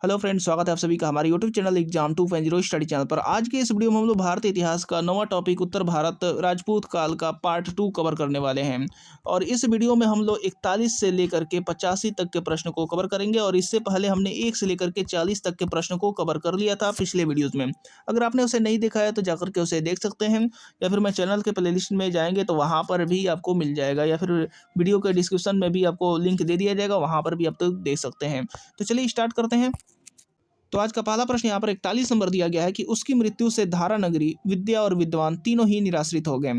Hello friends, स्वागत है आप सभी का हमारे YouTube channel exam 2.0 study channel पर। आज के इस वीडियो में हम लोग भारतीय इतिहास का नवा टॉपिक उत्तर भारत राजपूत काल का पार्ट 2 कवर करने वाले हैं। और इस वीडियो में हम लोग 41 से लेकर के 85 तक के प्रश्न को कवर करेंगे। और इससे पहले हमने 1 से लेकर के 40 तक के प्रश्न को कवर कर लिया था पिछले वीडियोज़ में। अगर आपने उसे नहीं देखा है तो जाकर के उसे देख सकते हैं, या फिर मैं चैनल के प्लेलिस्ट में जाएंगे तो वहाँ पर भी आपको मिल जाएगा, या फिर वीडियो के डिस्क्रिप्शन में भी आपको लिंक दे दिया जाएगा, वहाँ पर भी आप तो देख सकते हैं। तो चलिए स्टार्ट करते हैं। तो आज का पहला प्रश्न यहाँ पर 41 नंबर दिया गया है कि उसकी मृत्यु से धारा नगरी, विद्या और विद्वान तीनों ही निराश्रित हो गए।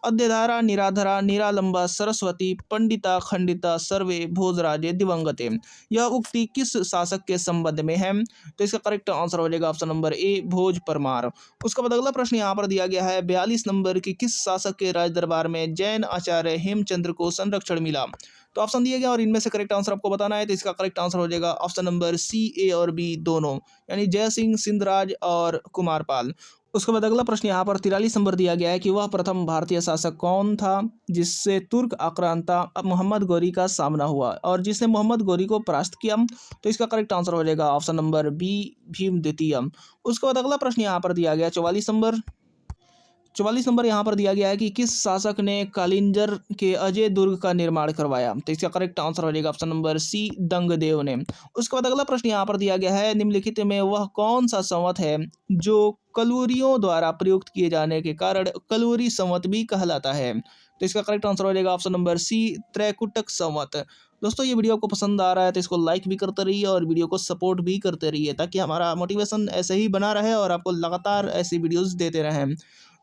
अद्यधारा, निराधरा, निरालंबा, सरस्वती, पंडिता, खंडिता, सर्वे भोजराजे दिवंगते। यह उक्ति किस शासक के संबंध में है? तो इसका करेक्ट आंसर हो जाएगा ऑप्शन नंबर ए, भोज परमार। उसका बाद अगला प्रश्न यहाँ पर दिया गया है 42 नंबर की किस शासक के राज दरबार में जैन आचार्य हेमचंद्र को संरक्षण मिला? तो ऑप्शन दिए गया और इनमें से करेक्ट आंसर आपको बताना है। तो इसका करेक्ट आंसर हो जाएगा ऑप्शन नंबर सी, ए और बी दोनों, यानी जय सिंह, सिंधराज और कुमारपाल। उसके बाद अगला प्रश्न यहाँ पर 43 नंबर दिया गया है कि वह प्रथम भारतीय शासक कौन था जिससे तुर्क आक्रांता मोहम्मद गौरी का सामना हुआ और जिसने मोहम्मद गौरी को परास्त किया? तो इसका करेक्ट आंसर हो जाएगा ऑप्शन नंबर बी, भीम द्वितीय। उसके बाद अगला प्रश्न यहाँ पर दिया गया 44 नंबर यहाँ पर दिया गया है कि किस शासक ने कालिंजर के अजय दुर्ग का निर्माण करवाया? तो इसका करेक्ट आंसर हो जाएगा ऑप्शन नंबर सी, दंगदेव ने। उसके बाद अगला प्रश्न यहाँ पर दिया गया है निम्नलिखित में वह कौन सा संवत है जो कलूरियों द्वारा प्रयुक्त किए जाने के कारण कलूरी संवत भी कहलाता है? तो इसका करेक्ट आंसर हो जाएगा ऑप्शन नंबर सी, त्रैकुटक संवत। दोस्तों, ये वीडियो आपको पसंद आ रहा है तो इसको लाइक भी करते रहिए और वीडियो को सपोर्ट भी करते रहिए, ताकि हमारा मोटिवेशन ऐसे ही बना रहे और आपको लगातार ऐसी वीडियोस देते रहें।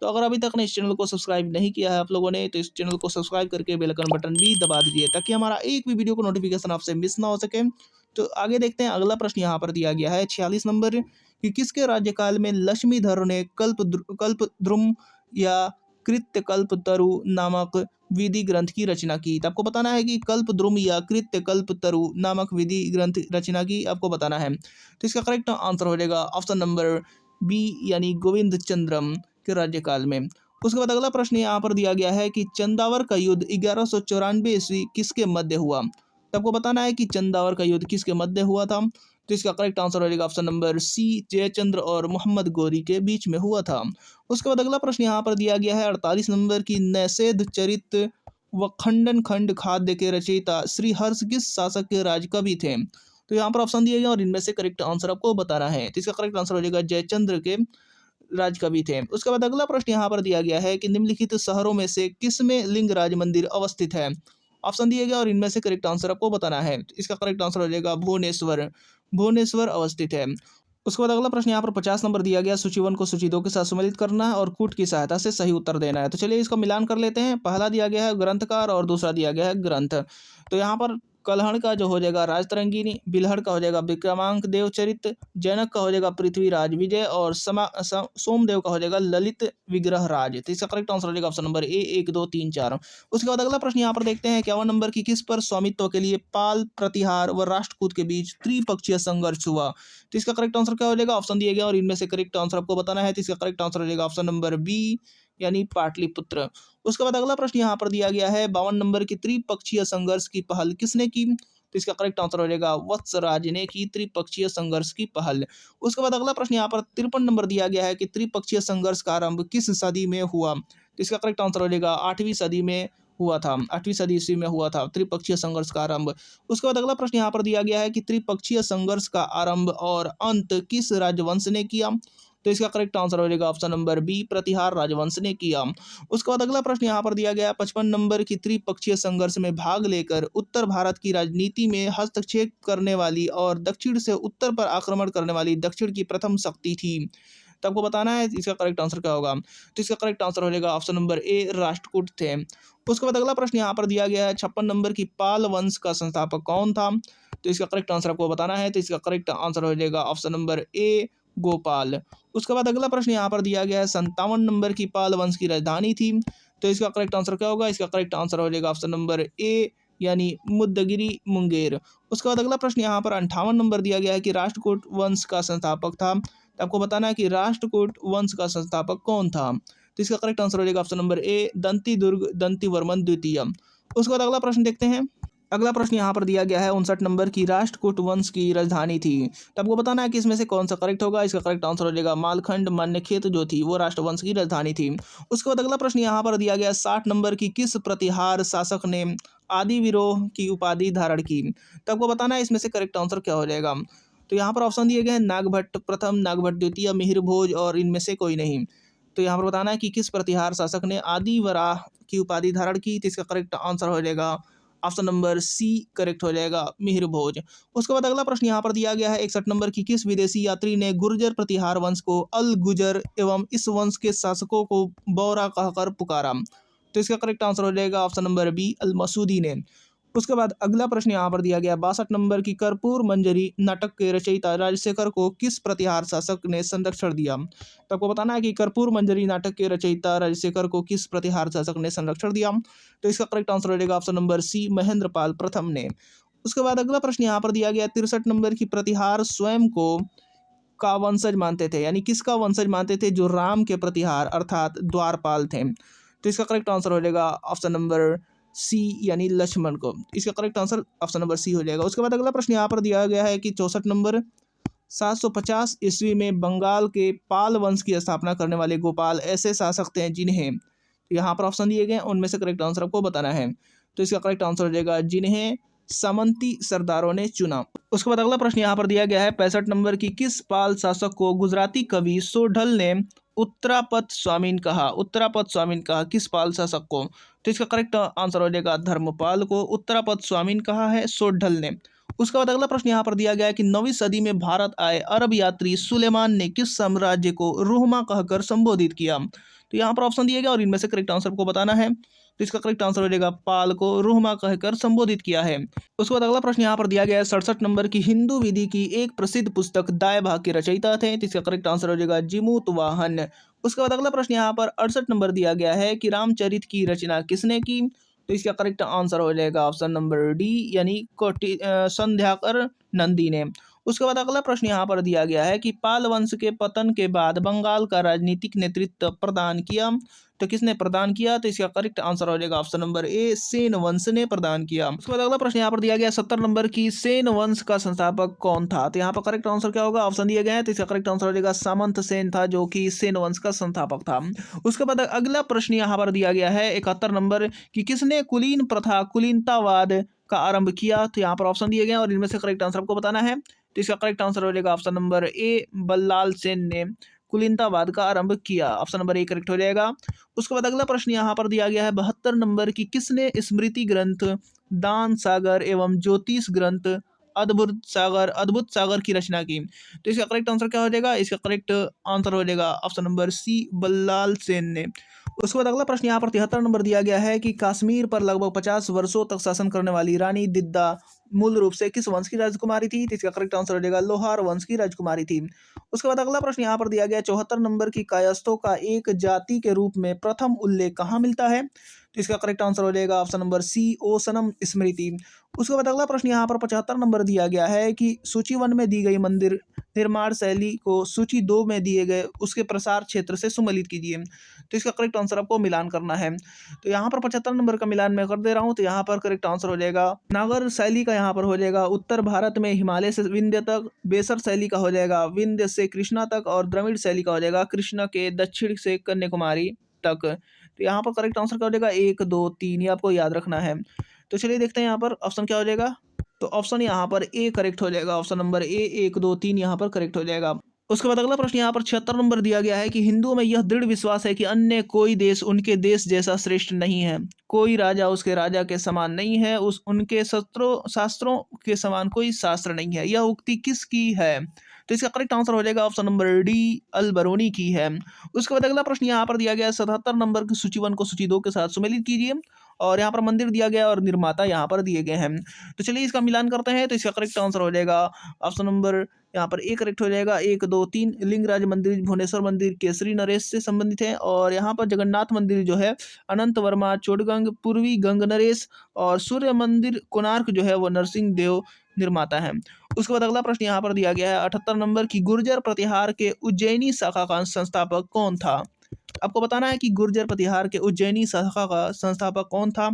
तो अगर अभी तक ने इस चैनल को सब्सक्राइब नहीं किया है आप लोगों ने, तो इस चैनल को सब्सक्राइब करके बेल आइकन बटन भी दबा दीजिए, ताकि हमारा एक भी वीडियो को नोटिफिकेशन आपसे मिस ना हो सके। तो आगे देखते हैं। अगला प्रश्न यहाँ पर दिया गया है 46 नंबर कि किसके राज्यकाल में लक्ष्मीधर ने कल्पद्रुम या कृत्यकल्पतरु नामक विधि ग्रंथ की रचना की? तो आपको बताना है कि कल्पद्रुम या कृत्यकल्पतरु नामक विधि ग्रंथ रचना की आपको बताना है। तो इसका करेक्ट आंसर हो जाएगा ऑप्शन नंबर बी, यानी गोविंद चंद्रम के राज्यकाल में। उसके बाद अगला प्रश्न यहाँ पर दिया गया है कि चंदावर का युद्ध 1194 ईस्वी किसके मध्य हुआ? तो आपको बताना है कि चंदावर का युद्ध किसके मध्य हुआ था? तो इसका करेक्ट आंसर हो जाएगा ऑप्शन नंबर सी, जयचंद्र और मोहम्मद गौरी के बीच में हुआ था। उसके बाद अगला प्रश्न यहाँ पर दिया गया है 48 नंबर की नैषेध चरित व खंडन खंड खाद्य के रचयिता श्री हर्ष किस शासक के राजकवि थे? तो यहाँ पर ऑप्शन दिए गए और इनमें से करेक्ट आंसर आपको बताना है। तो इसका करेक्ट आंसर हो जाएगा जयचंद्र के राजकवि थे। उसके बाद अगला प्रश्न यहाँ पर दिया गया है कि निम्नलिखित शहरों में से किसमें लिंगराज मंदिर अवस्थित है? ऑप्शन दिए गए और इनमें से करेक्ट आंसर आपको बताना है। इसका करेक्ट आंसर हो जाएगा भुवनेश्वर। भुवनेश्वर अवस्थित है। उसके बाद अगला प्रश्न यहाँ पर 50 नंबर दिया गया, सूची 1 को सूची 2 के साथ सम्मिलित करना है और कूट की सहायता से सही उत्तर देना है। तो चलिए इसका मिलान कर लेते हैं। पहला दिया गया है ग्रंथकार और दूसरा दिया गया है ग्रंथ। तो यहाँ पर कलहड़ का जो हो जाएगा राजतरंगिनी, बिलहड़ का हो जाएगा विक्रमांक देव चरित, जैनक का हो जाएगा पृथ्वीराज विजय और सोमदेव का हो जाएगा ललित विग्रह राज। तो इसका करेक्ट आंसर हो जाएगा ऑप्शन नंबर ए, 1 2 3 4। उसके बाद अगला प्रश्न यहाँ पर देखते हैं 51 नंबर की किस पर स्वामित्व के लिए पाल, प्रतिहार व राष्ट्रकूट के बीच त्रिपक्षीय संघर्ष हुआ? तो इसका करेक्ट आंसर क्या हो जाएगा? ऑप्शन दिए गए और इनमें से करेक्ट आंसर आपको बताना है। तो इसका करेक्ट आंसर हो जाएगा ऑप्शन नंबर बी, यानी पाटलिपुत्र। उसके बाद अगला प्रश्न यहाँ पर दिया गया है 52 नंबर की त्रिपक्षीय संघर्ष की पहल किसने की? तो इसका करेक्ट आंसर हो जाएगा वत्सराज ने की त्रिपक्षीय संघर्ष की पहल। उसके बाद अगला प्रश्न यहाँ पर 53 नंबर दिया गया है कि त्रिपक्षीय संघर्ष का आरंभ किस सदी में हुआ? तो इसका करेक्ट आंसर हो जाएगा 8वीं सदी में हुआ था। 8वीं सदी ईस्वी में हुआ था त्रिपक्षीय संघर्ष का आरंभ। उसके बाद अगला प्रश्न यहाँ पर दिया गया है कि त्रिपक्षीय संघर्ष का आरंभ और अंत किस राजवंश ने किया? तो इसका करेक्ट आंसर हो जाएगा ऑप्शन नंबर बी, प्रतिहार राजवंश ने किया। उसके बाद अगला प्रश्न यहाँ पर दिया गया 55 नंबर की त्रिपक्षीय संघर्ष में भाग लेकर उत्तर भारत की राजनीति में हस्तक्षेप करने वाली और दक्षिण से उत्तर पर आक्रमण करने वाली दक्षिण की प्रथम शक्ति थी। तो आपको बताना है इसका करेक्ट आंसर क्या होगा। तो इसका करेक्ट आंसर हो जाएगा ऑप्शन नंबर ए, राष्ट्रकूट थे। उसके बाद अगला प्रश्न यहाँ पर दिया गया है 56 नंबर की पाल वंश का संस्थापक कौन था? तो इसका करेक्ट आंसर आपको बताना है। तो इसका करेक्ट आंसर हो जाएगा ऑप्शन नंबर ए, गोपाल। उसके बाद अगला प्रश्न यहाँ पर दिया गया है 57 नंबर की पाल वंश की राजधानी थी। तो इसका करेक्ट आंसर क्या होगा? इसका करेक्ट आंसर हो जाएगा ऑप्शन नंबर ए, यानी मुद्दगिरी मुंगेर। उसके बाद अगला प्रश्न यहाँ पर 58 नंबर दिया गया है कि राष्ट्रकूट वंश का संस्थापक था। तो आपको बताना है कि राष्ट्रकूट वंश का संस्थापक कौन था। तो इसका करेक्ट आंसर हो जाएगा ऑप्शन नंबर ए, दंती दुर्ग दंती वर्मन द्वितीय। उसके बाद अगला प्रश्न देखते हैं। अगला प्रश्न यहाँ पर दिया गया है 59 नंबर की राष्ट्रकूट वंश की राजधानी थी। तो आपको बताना है कि इसमें से कौन सा करेक्ट होगा। इसका करेक्ट आंसर हो जाएगा मालखंड मन्यखेत जो थी वो राष्ट्रवंश की राजधानी थी। उसके बाद अगला प्रश्न यहाँ पर दिया गया 60 नंबर की किस प्रतिहार शासक ने आदि विरोह की उपाधि धारण की। तो आपको बताना है इसमें से करेक्ट आंसर क्या हो जाएगा। तो यहाँ पर ऑप्शन दिए गए हैं नागभट्ट प्रथम, नागभट्ट द्वितीय, मिहिर भोज और इनमें से कोई नहीं। तो यहाँ पर बताना है कि किस प्रतिहार शासक ने आदि वराह की उपाधि धारण की। तो इसका करेक्ट आंसर हो जाएगा ऑप्शन नंबर सी करेक्ट हो जाएगा मिहिर भोज। उसके बाद अगला प्रश्न यहाँ पर दिया गया है 61 नंबर की किस विदेशी यात्री ने गुर्जर प्रतिहार वंश को अल गुजर एवं इस वंश के शासकों को बौरा कहकर पुकारा। तो इसका करेक्ट आंसर हो जाएगा option number B L Masoodi ने। उसके बाद अगला प्रश्न यहाँ पर दिया गया 62 नंबर की कर्पूर मंजरी नाटक के रचयिता राजशेखर को किस प्रतिहार शासक ने संरक्षण दिया। तो आपको बताना है कि कर्पूर मंजरी नाटक के रचयिता राजशेखर को किस प्रतिहार शासक ने संरक्षण दिया। तो इसका करेक्ट आंसर हो जाएगा ऑप्शन नंबर सी महेंद्रपाल प्रथम ने। उसके बाद अगला प्रश्न यहाँ पर दिया गया 63 नंबर की प्रतिहार स्वयं को का वंशज मानते थे, यानी किसका वंशज मानते थे जो राम के प्रतिहार अर्थात द्वारपाल थे। तो इसका करेक्ट आंसर हो जाएगा ऑप्शन नंबर सी यानी लक्ष्मण को। इसका correct answer option number C हो जाएगा। उसके बाद अगला प्रश्न यहाँ पर दिया गया है कि 64 नंबर 750 ईस्वी में बंगाल के पाल वंश की स्थापना करने वाले गोपाल ऐसे शासक थे जिन्हें, तो यहाँ पर ऑप्शन दिए गए हैं उनमें से करेक्ट आंसर आपको बताना है। तो इसका करेक्ट आंसर हो जाएगा जिन्हें सामंती सरदारों ने चुना। उसके बाद अगला प्रश्न यहाँ पर दिया गया है 65 नंबर की किस पाल शासक को गुजराती कवि सोढल ने उत्तरापद स्वामीन कहा। उत्तरापद स्वामीन कहा किस पाल शासक को। तो इसका करेक्ट आंसर हो जाएगा धर्मपाल को उत्तरापद स्वामीन कहा है सोढल ने। उसके बाद अगला प्रश्न यहाँ पर दिया गया है कि 9वीं सदी में भारत आए अरब यात्री सुलेमान ने किस साम्राज्य को रुहमा कहकर संबोधित किया। तो यहाँ पर ऑप्शन दिए गए और इनमें से करेक्ट आंसर को बताना है। तो इसका करेक्ट आंसर हो जाएगा पाल को रुहमा कहकर संबोधित किया है। उसके बाद अगला प्रश्न यहाँ पर दिया गया है 67 नंबर की हिंदू विधि की एक प्रसिद्ध पुस्तक दाय भाग के रचयिता थे। तो इसका करेक्ट आंसर हो जाएगा जिमूत वाहन। उसके बाद अगला प्रश्न यहाँ पर 68 नंबर दिया गया है कि रामचरित की रचना किसने की। तो इसका करेक्ट आंसर हो जाएगा ऑप्शन नंबर डी यानी संध्याकर नंदी ने। उसके बाद अगला प्रश्न यहाँ पर दिया गया है कि पाल वंश के पतन के बाद बंगाल का राजनीतिक नेतृत्व प्रदान किया। तो किसने प्रदान किया। तो इसका करेक्ट आंसर हो जाएगा ऑप्शन नंबर ए सेन वंश ने प्रदान किया। उसके बाद अगला प्रश्न यहाँ पर दिया गया 70 नंबर की सेन वंश का संस्थापक कौन था। तो यहाँ पर करेक्ट आंसर क्या होगा। ऑप्शन दिए गए हैं तो इसका करेक्ट आंसर हो जाएगा सामंत सेन था जो कि सेन वंश का संस्थापक था। उसके बाद अगला प्रश्न यहाँ पर दिया गया है 71 नंबर की किसने कुलीन प्रथा कुलीनतावाद का आरंभ किया। तो यहाँ पर ऑप्शन दिए गए और इनमें से करेक्ट आंसर आपको बताना है। तो इसका करेक्ट आंसर हो जाएगा option number A Ballal Sen ने कुलीनतावाद का आरंभ किया। ऑप्शन नंबर ए करेक्ट हो जाएगा। उसके बाद अगला प्रश्न यहाँ पर दिया गया है 72 नंबर की किसने स्मृति ग्रंथ दान सागर एवं ज्योतिष ग्रंथ अद्भुत सागर की रचना की। तो इसका करेक्ट आंसर क्या हो जाएगा। इसका करेक्ट आंसर हो जाएगा option number C Ballal Sen ने। उसके बाद अगला प्रश्न यहाँ पर 73 नंबर दिया गया है कि कश्मीर पर लगभग 50 वर्षों तक शासन करने वाली रानी दिद्दा मूल रूप से किस वंश की राजकुमारी थी। तो इसका करेक्ट आंसर हो जाएगा लोहार वंश की राजकुमारी थी। उसके बाद अगला प्रश्न यहाँ पर दिया गया 74 नंबर की कायस्थों का एक जाति के रूप में प्रथम उल्लेख कहाँ मिलता है। तो इसका करेक्ट आंसर हो जाएगा ऑप्शन नंबर सी ओसनम स्मृति। उसके बाद अगला प्रश्न यहाँ पर 75 नंबर दिया गया है कि सूची 1 में दी गई मंदिर निर्माण शैली को सूची 2 में दिए गए उसके प्रसार क्षेत्र से सुमेलित कीजिए। तो इसका करेक्ट आंसर आपको मिलान करना है। तो यहाँ पर 75 नंबर का मिलान मैं कर दे रहा हूँ। तो यहाँ पर करेक्ट आंसर हो जाएगा नागर शैली का यहाँ पर हो जाएगा उत्तर भारत में हिमालय से विंध्य तक, बेसर शैली का हो जाएगा विंध्य से कृष्णा तक और द्रविड़ शैली का हो जाएगा कृष्णा के दक्षिण से कन्याकुमारी तक। तो यहाँ पर करेक्ट आंसर क्या हो जाएगा 1 2 3 ये आपको याद रखना है। तो चलिए देखते हैं यहाँ पर ऑप्शन क्या हो जाएगा। तो ऑप्शन यहाँ पर ए करेक्ट हो जाएगा। ऑप्शन नंबर ए 1 2 3 यहाँ पर करेक्ट हो जाएगा। उसके बाद अगला प्रश्न यहाँ पर 76 नंबर दिया गया है कि हिंदुओं में यह दृढ़ विश्वास है कि अन्य कोई देश उनके देश जैसा श्रेष्ठ नहीं है, कोई राजा उसके राजा के समान नहीं है, उनके शास्त्रों के समान कोई शास्त्र नहीं है। यह उक्ति किसकी है। तो इसका करेक्ट आंसर हो जाएगा ऑप्शन नंबर डी अल बरूनी की है। उसके बाद अगला प्रश्न यहाँ पर दिया गया 77 नंबर की सूची 1 को सूची 2 के साथ सुमेलित कीजिए और यहाँ पर मंदिर दिया गया और निर्माता यहाँ पर दिए गए हैं। तो चलिए इसका मिलान करते हैं। तो इसका करेक्ट आंसर हो जाएगा ऑप्शन नंबर यहाँ पर ए करेक्ट हो जाएगा 1 2 3 लिंगराज मंदिर भुवनेश्वर मंदिर केसरी नरेश से संबंधित है और यहाँ पर जगन्नाथ मंदिर जो है अनंत वर्मा चोडगंग पूर्वी गंग नरेश और सूर्य मंदिर कोणार्क जो है वो नरसिंह देव निर्माता है। उसके बाद अगला प्रश्न यहाँ पर दिया गया है 78 नंबर की गुर्जर प्रतिहार के उज्जैनी शाखा का संस्थापक कौन था। आपको बताना है कि गुर्जर प्रतिहार के उज्जैनी शाखा का संस्थापक कौन था।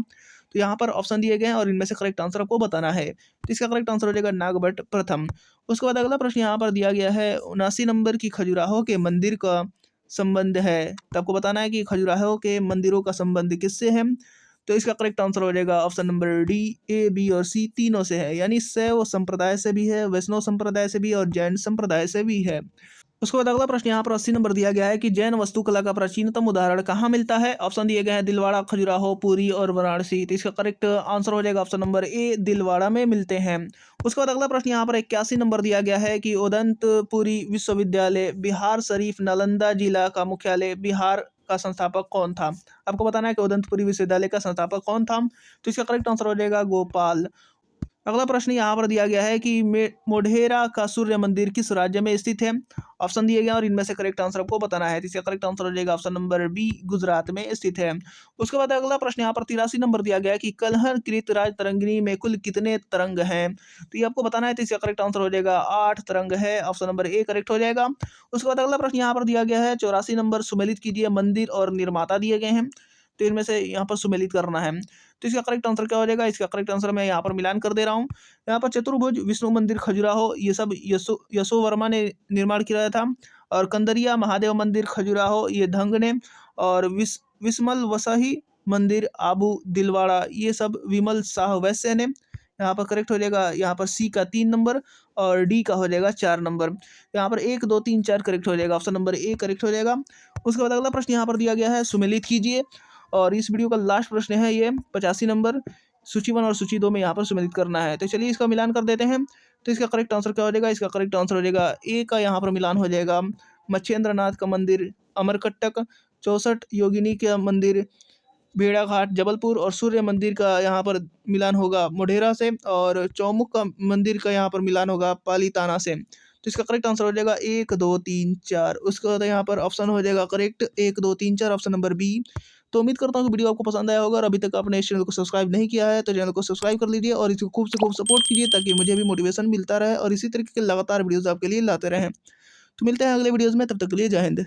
तो यहाँ पर ऑप्शन दिए गए हैं और इनमें से करेक्ट आंसर आपको बताना है। तो इसका करेक्ट आंसर हो जाएगा नागभट्ट प्रथम। उसके बाद अगला प्रश्न यहाँ पर दिया गया है 79 नंबर की खजुराहो के मंदिर का संबंध है। तो आपको बताना है कि खजुराहो के मंदिरों का संबंध किससे है। तो इसका करेक्ट आंसर हो जाएगा ऑप्शन नंबर डी, ए, बी और सी तीनों से है, यानी शैव संप्रदाय से भी है, वैष्णव संप्रदाय से भी और जैन संप्रदाय से भी है। उसके बाद अगला प्रश्न यहाँ पर 80 नंबर दिया गया है कि जैन वास्तुकला का प्राचीनतम उदाहरण कहाँ मिलता है। ऑप्शन दिए गए हैं दिलवाड़ा, खजुराहो, पुरी और वाराणसी। तो इसका करेक्ट आंसर हो जाएगा ऑप्शन नंबर ए, दिलवाड़ा में मिलते हैं। उसके बाद अगला प्रश्न यहाँ पर 81 नंबर दिया गया है कि उदंतपुरी विश्वविद्यालय बिहार शरीफ नालंदा जिला का मुख्यालय बिहार का संस्थापक कौन था। आपको बताना है कि उदंतपुरी विश्वविद्यालय का संस्थापक कौन था। तो इसका करेक्ट आंसर हो जाएगा गोपाल। अगला प्रश्न यहाँ पर दिया गया है कि मोढेरा का सूर्य मंदिर किस राज्य में स्थित है। ऑप्शन दिए गए और इनमें से करेक्ट आंसर आपको बताना है। तो इसका करेक्ट आंसर हो जाएगा ऑप्शन नंबर बी, गुजरात में स्थित है। उसके बाद अगला प्रश्न यहाँ पर 83 नंबर दिया गया है कि कलहर राज तरंगिणी में कुल कितने तरंग हैं। तो ये आपको बताना है। तो इसका करेक्ट आंसर हो जाएगा 8 तरंग है, ऑप्शन नंबर ए करेक्ट हो जाएगा। उसके बाद अगला प्रश्न यहाँ पर दिया गया है 84 नंबर, सुमेलित कीजिए मंदिर और निर्माता दिए गए हैं। तो इनमें से यहाँ पर सुमेलित करना है। तो इसका करेक्ट आंसर क्या हो जाएगा। इसका करेक्ट आंसर मैं यहाँ पर मिलान कर दे रहा हूँ। यहाँ पर चतुर्भुज, विष्णु मंदिर, खजुराहो, ये सब यशो वर्मा ने निर्माण किया था। और कंदरिया महादेव मंदिर खजुराहो ये धंग ने। और विस्मल वसाही मंदिर आबू दिलवाड़ा ये सब विमल शाह वैश्य ने। यहाँ पर करेक्ट हो जाएगा यहाँ पर सी का 3 नंबर और डी का हो जाएगा 4 नंबर। यहाँ पर 1, 2, 3, 4 करेक्ट हो जाएगा, ऑप्शन नंबर ए करेक्ट हो जाएगा। उसके बाद अगला प्रश्न यहाँ पर दिया गया है सुमेलित कीजिए। और इस वीडियो का लास्ट प्रश्न है ये 85 नंबर, सूची 1 और सूची 2 में यहाँ पर सम्मिलित करना है। तो चलिए इसका मिलान कर देते हैं। तो इसका करेक्ट आंसर क्या हो जाएगा। इसका करेक्ट आंसर हो जाएगा ए का यहाँ पर मिलान हो जाएगा मच्छेंद्र नाथ का मंदिर अमरकंटक, 64 योगिनी का मंदिर भेड़ाघाट जबलपुर और सूर्य मंदिर का यहाँ पर मिलान होगा मोढेरा से। और चौमुख का मंदिर का यहाँ पर मिलान होगा पालीताना से। तो इसका करेक्ट आंसर हो जाएगा 1, 2, 3, 4। उसके बाद यहाँ पर ऑप्शन हो जाएगा करेक्ट 1, 2, 3, 4, ऑप्शन नंबर बी। तो उम्मीद करता हूँ कि वीडियो आपको पसंद आया होगा और अभी तक आपने इस चैनल को सब्सक्राइब नहीं किया है तो चैनल को सब्सक्राइब कर लीजिए और इसको खूब से खूब सपोर्ट कीजिए ताकि मुझे भी मोटिवेशन मिलता रहे और इसी तरीके के लगातार वीडियोज़ आपके लिए लाते रहें। तो मिलते हैं अगले वीडियोज़ में, तब तक के लिए जय हिंद।